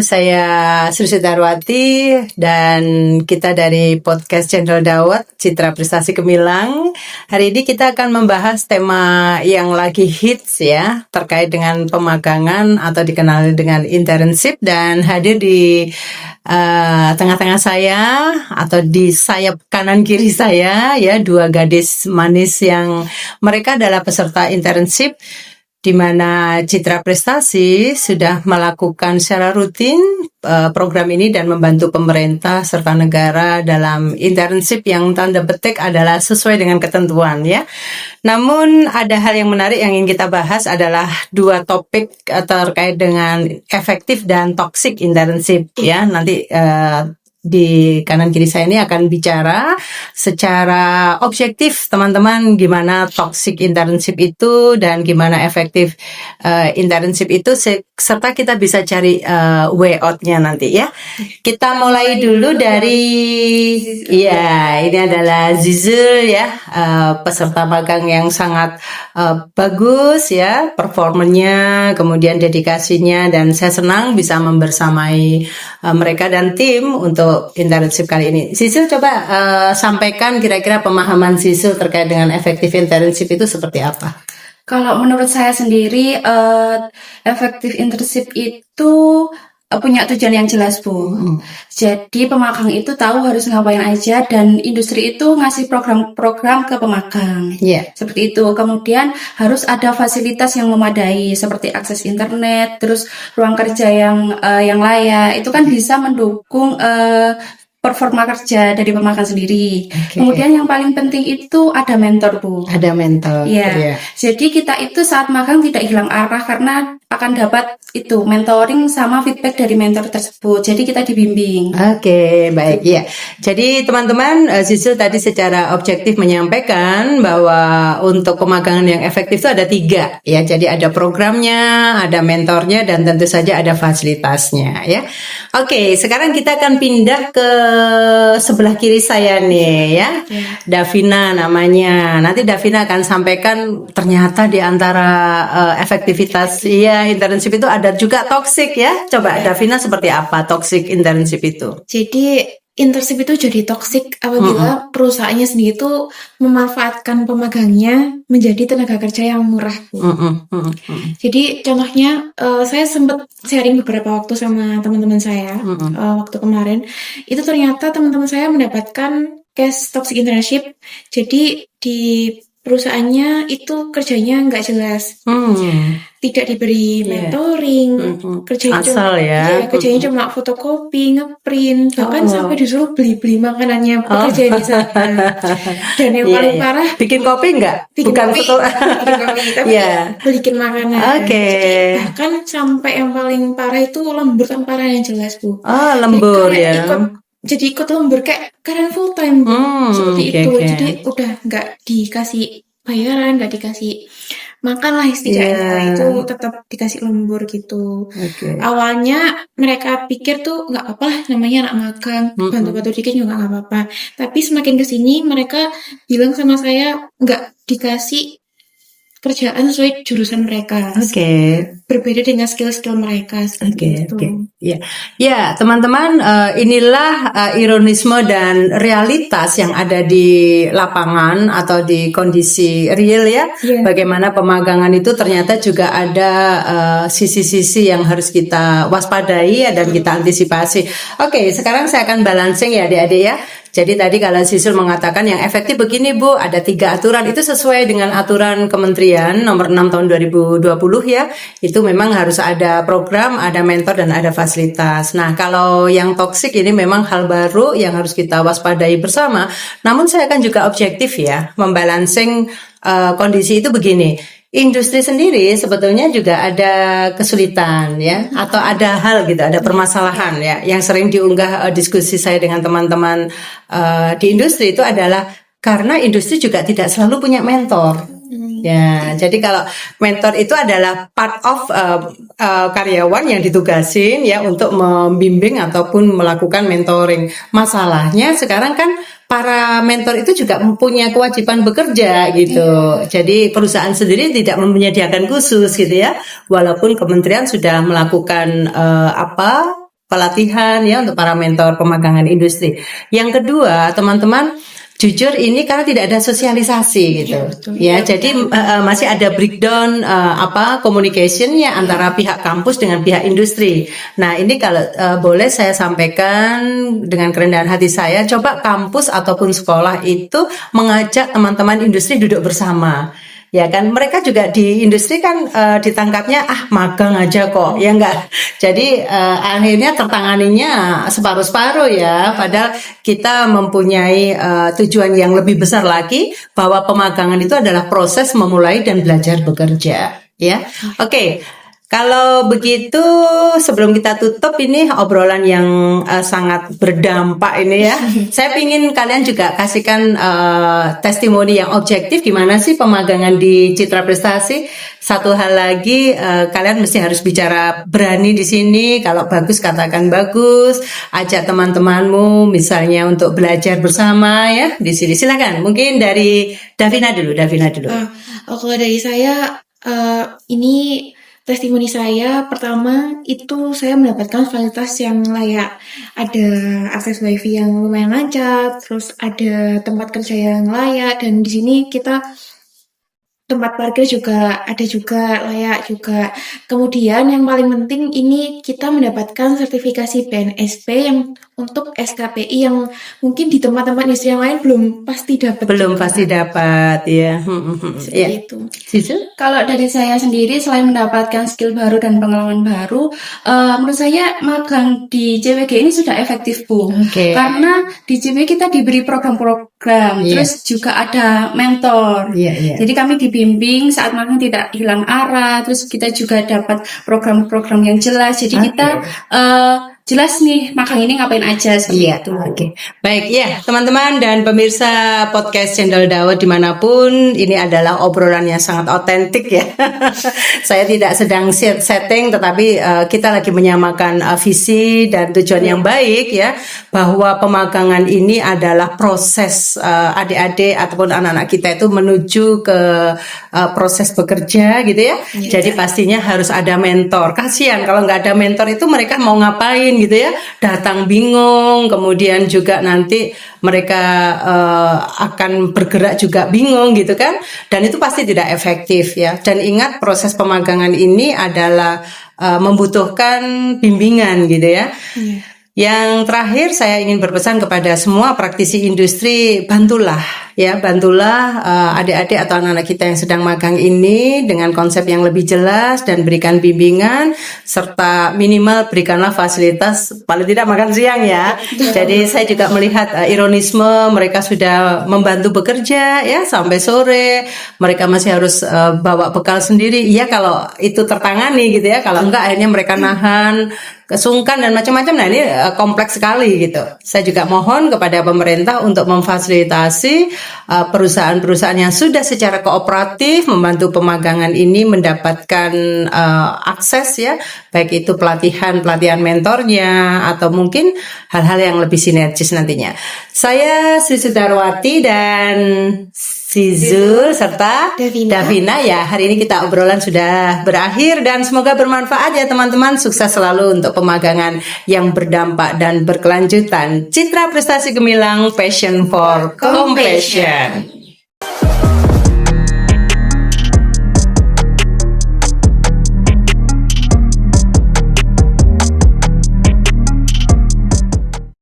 saya Sri Darwati dan kita dari podcast Channel Dawat Citra Prestasi Gemilang. Hari ini kita akan membahas tema yang lagi hits ya, terkait dengan pemagangan atau dikenal dengan internship, dan hadir di tengah-tengah saya atau di sayap kanan kiri saya ya, dua gadis manis yang mereka adalah peserta internship, di mana Citra Prestasi sudah melakukan secara rutin program ini dan membantu pemerintah serta negara dalam internship yang tanda petik adalah sesuai dengan ketentuan ya. Namun ada hal yang menarik yang ingin kita bahas adalah dua topik terkait dengan efektif dan toxic internship ya. Nanti di kanan kiri saya ini akan bicara secara objektif teman-teman gimana toxic internship itu dan gimana efektif internship itu, serta kita bisa cari way out-nya nanti ya. Kita mulai dulu dari ini adalah Zizul ya, peserta magang yang sangat bagus ya performanya, kemudian dedikasinya, dan saya senang bisa membersamai mereka dan tim untuk internship kali ini. Sisul coba sampaikan kira-kira pemahaman Sisul terkait dengan efektif internship itu seperti apa? Kalau menurut saya sendiri, efektif internship itu punya tujuan yang jelas, Bu. Jadi pemagang itu tahu harus ngapain aja, dan industri itu ngasih program-program ke pemagang. Seperti itu. Kemudian harus ada fasilitas yang memadai seperti akses internet, terus ruang kerja yang layak. Itu kan bisa mendukung performa kerja dari pemagang sendiri. Kemudian yang paling penting itu ada mentor, Bu. Ada mentor. Ya. Jadi kita itu saat magang tidak hilang arah karena akan dapat itu mentoring sama feedback dari mentor tersebut. Jadi kita dibimbing. Oke, baik ya. Jadi teman-teman, Sisul tadi secara objektif menyampaikan bahwa untuk pemagangan yang efektif itu ada 3 ya. Jadi ada programnya, ada mentornya, dan tentu saja ada fasilitasnya ya. Oke, sekarang kita akan pindah ke sebelah kiri saya nih ya. Davina namanya. Nanti Davina akan sampaikan ternyata di antara efektivitas internship itu ada juga toxic ya. Coba Davina, seperti apa toxic internship itu? Jadi internship itu jadi toxic apabila perusahaannya sendiri itu memanfaatkan pemagangnya menjadi tenaga kerja yang murah. Jadi contohnya saya sempat sharing beberapa waktu sama teman-teman saya waktu kemarin. Itu ternyata teman-teman saya mendapatkan case toxic internship. Jadi di perusahaannya itu kerjanya nggak jelas, tidak diberi mentoring, kerjanya cuma fotokopi, ngeprint, bahkan sampai disuruh beli bahkanannya pekerjaan di sana. Dan yang paling parah, bikin kopi nggak? Bikin kopi, tapi bikin makanan. Jadi, bahkan sampai yang paling parah itu lembur tanpa arahan yang jelas, Bu. Lembur jadi ikut lembur kayak karena full time, seperti itu. Jadi udah nggak dikasih bayaran, nggak dikasih makan lah istilahnya, itu tetap dikasih lembur gitu. Awalnya mereka pikir tuh nggak apa lah, namanya anak magang, bantu-bantu dikit juga nggak apa-apa. Tapi semakin kesini mereka bilang sama saya nggak dikasih kerjaan sesuai jurusan mereka. Berbeda dengan skill-skill mereka. Ya, teman-teman, inilah ironisme dan realitas yang ada di lapangan atau di kondisi real ya. Bagaimana pemagangan itu ternyata juga ada sisi-sisi yang harus kita waspadai dan kita antisipasi. Sekarang saya akan balancing ya adik-adik ya. Jadi tadi kalau Sisul mengatakan yang efektif begini Bu, ada 3 aturan, itu sesuai dengan aturan Kementerian nomor 6 tahun 2020 ya. Itu memang harus ada program, ada mentor, dan ada fasilitas. Nah, kalau yang toksik ini memang hal baru yang harus kita waspadai bersama. Namun saya akan juga objektif ya, membalancing kondisi itu begini. Industri sendiri sebetulnya juga ada kesulitan ya, atau ada hal gitu, ada permasalahan ya, yang sering diunggah diskusi saya dengan teman-teman di industri itu adalah karena industri juga tidak selalu punya mentor. Ya, jadi kalau mentor itu adalah part of karyawan yang ditugasin ya untuk membimbing ataupun melakukan mentoring. Masalahnya sekarang kan para mentor itu juga mempunyai kewajiban bekerja gitu. Jadi perusahaan sendiri tidak menyediakan khusus gitu ya. Walaupun kementerian sudah melakukan pelatihan ya untuk para mentor pemagangan industri. Yang kedua, teman-teman, jujur ini karena tidak ada sosialisasi gitu. Ya, jadi masih ada breakdown communication-nya antara pihak kampus dengan pihak industri. Nah, ini kalau boleh saya sampaikan dengan kerendahan hati saya, coba kampus ataupun sekolah itu mengajak teman-teman industri duduk bersama. Ya kan, mereka juga di industri kan ditangkapnya magang aja kok, ya enggak. Jadi akhirnya tertanganinya separuh-separuh ya. Padahal kita mempunyai tujuan yang lebih besar lagi, bahwa pemagangan itu adalah proses memulai dan belajar bekerja. Ya, oke. Kalau begitu, sebelum kita tutup ini obrolan yang sangat berdampak ini ya. Saya ingin kalian juga kasihkan testimoni yang objektif gimana sih pemagangan di Citra Prestasi. Satu hal lagi, kalian mesti harus bicara berani di sini. Kalau bagus katakan bagus. Ajak teman-temanmu misalnya untuk belajar bersama ya di sini. Silakan. Mungkin dari Davina dulu. Kalau dari saya ini testimoni saya pertama itu saya mendapatkan fasilitas yang layak, ada akses wifi yang lumayan lancar, terus ada tempat kerja yang layak, dan di sini kita tempat parkir juga ada juga layak juga. Kemudian yang paling penting ini kita mendapatkan sertifikasi BNSP yang untuk SKPI yang mungkin di tempat-tempat industri yang lain belum pasti dapat. Ya. Seperti itu. Sisu? Kalau dari saya sendiri, selain mendapatkan skill baru dan pengalaman baru, menurut saya magang di JWG ini sudah efektif, Bu. Okay. Karena di JWG kita diberi program-program, terus juga ada mentor. Jadi kami dibimbing saat magang tidak hilang arah, terus kita juga dapat program-program yang jelas. Jadi kita jelas nih magang ini ngapain aja seperti itu. Baik ya teman-teman dan pemirsa podcast Cendol Dawet dimanapun, ini adalah obrolan yang sangat otentik ya. Saya tidak sedang setting, tetapi kita lagi menyamakan visi dan tujuan yang baik ya, bahwa pemagangan ini adalah proses adik-adik ataupun anak-anak kita itu menuju ke proses bekerja gitu ya. Jadi pastinya harus ada mentor. Kasihan kalau nggak ada mentor itu mereka mau ngapain gitu ya, datang bingung, kemudian juga nanti mereka akan bergerak juga bingung gitu kan, dan itu pasti tidak efektif ya. Dan ingat proses pemagangan ini adalah membutuhkan bimbingan gitu ya. Yang terakhir saya ingin berpesan kepada semua praktisi industri, bantulah adik-adik atau anak-anak kita yang sedang magang ini dengan konsep yang lebih jelas dan berikan bimbingan, serta minimal berikanlah fasilitas paling tidak makan siang ya. Jadi saya juga melihat ironisme, mereka sudah membantu bekerja ya sampai sore, mereka masih harus bawa bekal sendiri. Iya kalau itu tertangani gitu ya, kalau enggak akhirnya mereka nahan, kesungkan dan macam-macam. Nah ini kompleks sekali gitu. Saya juga mohon kepada pemerintah untuk memfasilitasi perusahaan-perusahaan yang sudah secara kooperatif membantu pemagangan ini mendapatkan akses ya, baik itu pelatihan mentornya atau mungkin hal-hal yang lebih sinergis nantinya. Saya Sri Sudarwati dan Sizul serta Davina ya. Hari ini kita obrolan sudah berakhir dan semoga bermanfaat ya teman-teman. Sukses selalu untuk pemagangan yang berdampak dan berkelanjutan. Citra Prestasi Gemilang, Passion for Compassion.